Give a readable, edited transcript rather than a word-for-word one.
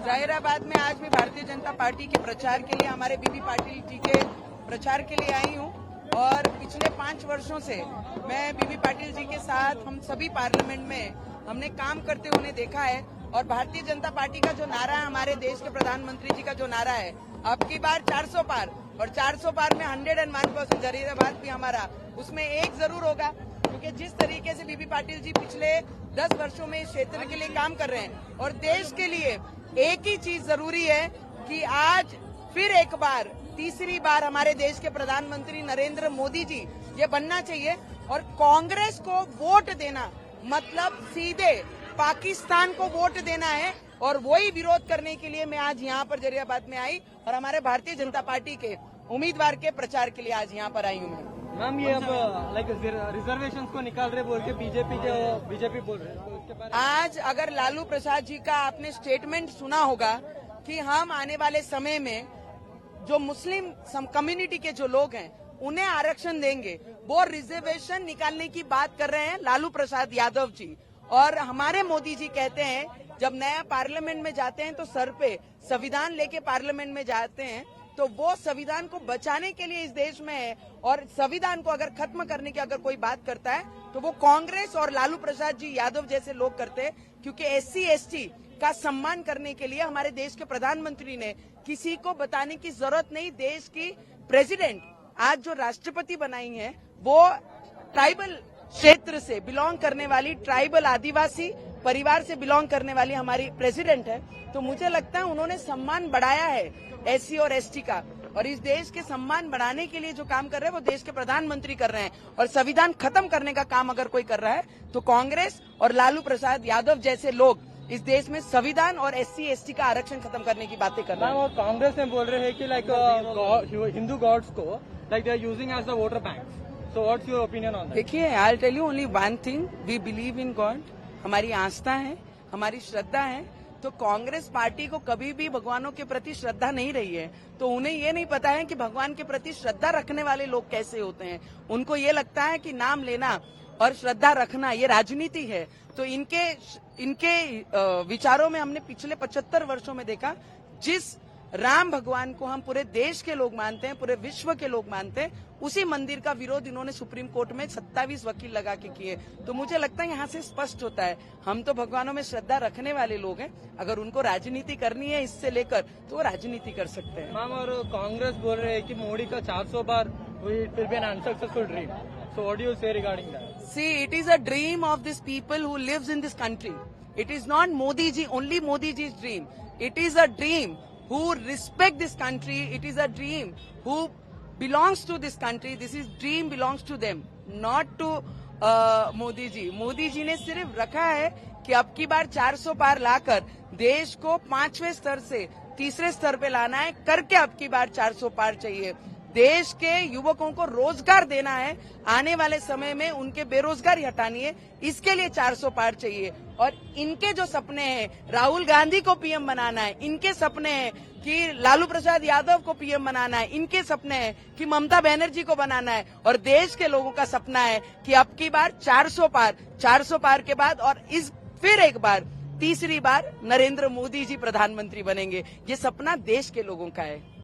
जाहिराबाद में आज भी भारतीय जनता पार्टी के प्रचार के लिए हमारे बीबी पाटिल जी के प्रचार के लिए आई हूं और पिछले 5 वर्षों से मैं बीबी पाटिल जी के साथ हम सभी पार्लियामेंट में हमने काम करते हुए देखा है। और भारतीय जनता पार्टी का जो नारा है, हमारे देश के प्रधानमंत्री जी का जो नारा है, अब की बार 400 पार, और 400 पार में 101% जाहिराबाद भी हमारा उसमें एक जरूर होगा, क्योंकि जिस तरीके से बीबी पाटिल जी पिछले 10 वर्षों में इस क्षेत्र के लिए काम कर रहे हैं और देश के लिए एक ही चीज जरूरी है कि आज फिर एक बार, तीसरी बार हमारे देश के प्रधानमंत्री नरेंद्र मोदी जी ये बनना चाहिए। और कांग्रेस को वोट देना मतलब सीधे पाकिस्तान को वोट देना है, और वही विरोध करने के लिए मैं आज यहाँ पर जाहिराबाद में आई और हमारे भारतीय जनता पार्टी के उम्मीदवार के प्रचार के लिए आज यहाँ पर आई हूँ मैं। मैम, ये अब लाइक रिजर्वेशंस को निकाल रहे बोल के बीजेपी बोल रहे हैं, तो उसके बारे में आज अगर लालू प्रसाद जी का आपने स्टेटमेंट सुना होगा कि हम आने वाले समय में जो मुस्लिम कम्युनिटी के जो लोग हैं उन्हें आरक्षण देंगे, वो रिजर्वेशन निकालने की बात कर रहे हैं लालू प्रसाद यादव जी। और हमारे मोदी जी कहते हैं जब नया पार्लियामेंट में जाते हैं तो सर पे संविधान लेके पार्लियामेंट में जाते हैं, तो वो संविधान को बचाने के लिए इस देश में है, और संविधान को अगर खत्म करने की अगर कोई बात करता है तो वो कांग्रेस और लालू प्रसाद जी यादव जैसे लोग करते हैं। क्योंकि SC/ST का सम्मान करने के लिए हमारे देश के प्रधानमंत्री ने किसी को बताने की जरूरत नहीं, देश की प्रेसिडेंट आज जो राष्ट्रपति बनाई है वो ट्राइबल क्षेत्र से बिलोंग करने वाली, ट्राइबल आदिवासी परिवार से बिलोंग करने वाली हमारी प्रेसिडेंट है। तो मुझे लगता है उन्होंने सम्मान बढ़ाया है SC और ST का, और इस देश के सम्मान बढ़ाने के लिए जो काम कर रहे हैं वो देश के प्रधानमंत्री कर रहे हैं। और संविधान खत्म करने का काम अगर कोई कर रहा है तो कांग्रेस और लालू प्रसाद यादव जैसे लोग इस देश में संविधान और SC/ST का आरक्षण खत्म करने की बातें कर रहे हैं। और कांग्रेस में बोल रहे हैं कि लाइक हिंदू गॉड्स को like they are using as the voter bank, so what's your opinion on that? देखिए, I will tell you only one thing, we believe in god, हमारी आस्था है, हमारी श्रद्धा है। तो कांग्रेस पार्टी को कभी भी भगवानों के प्रति श्रद्धा नहीं रही है, तो उन्हें ये नहीं पता है कि भगवान के प्रति श्रद्धा रखने वाले लोग कैसे होते हैं। उनको ये लगता है कि नाम लेना और श्रद्धा रखना ये राजनीति है। तो इनके विचारों में हमने पिछले 75 वर्षों में देखा, जिस राम भगवान को हम पूरे देश के लोग मानते हैं, पूरे विश्व के लोग मानते हैं, उसी मंदिर का विरोध इन्होंने सुप्रीम कोर्ट में 27 वकील लगा के किए। तो मुझे लगता है यहाँ से स्पष्ट होता है हम तो भगवानों में श्रद्धा रखने वाले लोग हैं। अगर उनको राजनीति करनी है इससे लेकर तो वो राजनीति कर सकते हैं। मैम, और कांग्रेस बोल रहे हैं कि मोदी का 400 बार will be an unsuccessful dream, so what do you say regarding that? See, it is a dream of these people who lives in this country. It is not Modi ji, only Modi ji's dream. It is a dream who respect this country. It is a dream who belongs to this country. This is dream belongs to them, not to Modi ji. Modi ji ने सिर्फ रखा है कि अब की बार 400 पार लाकर देश को 5वें स्तर से तीसरे स्तर पे लाना है, करके अब की बार 400 पार चाहिए। देश के युवकों को रोजगार देना है, आने वाले समय में उनके बेरोजगारी हटानी है, इसके लिए 400 पार चाहिए। और इनके जो सपने हैं, राहुल गांधी को PM बनाना है, इनके सपने हैं कि लालू प्रसाद यादव को PM बनाना है, इनके सपने हैं कि ममता बनर्जी को बनाना है, और देश के लोगों का सपना है कि अब की बार 400 पार के बाद और इस फिर एक बार तीसरी बार नरेंद्र मोदी जी प्रधानमंत्री बनेंगे। ये सपना देश के लोगों का है।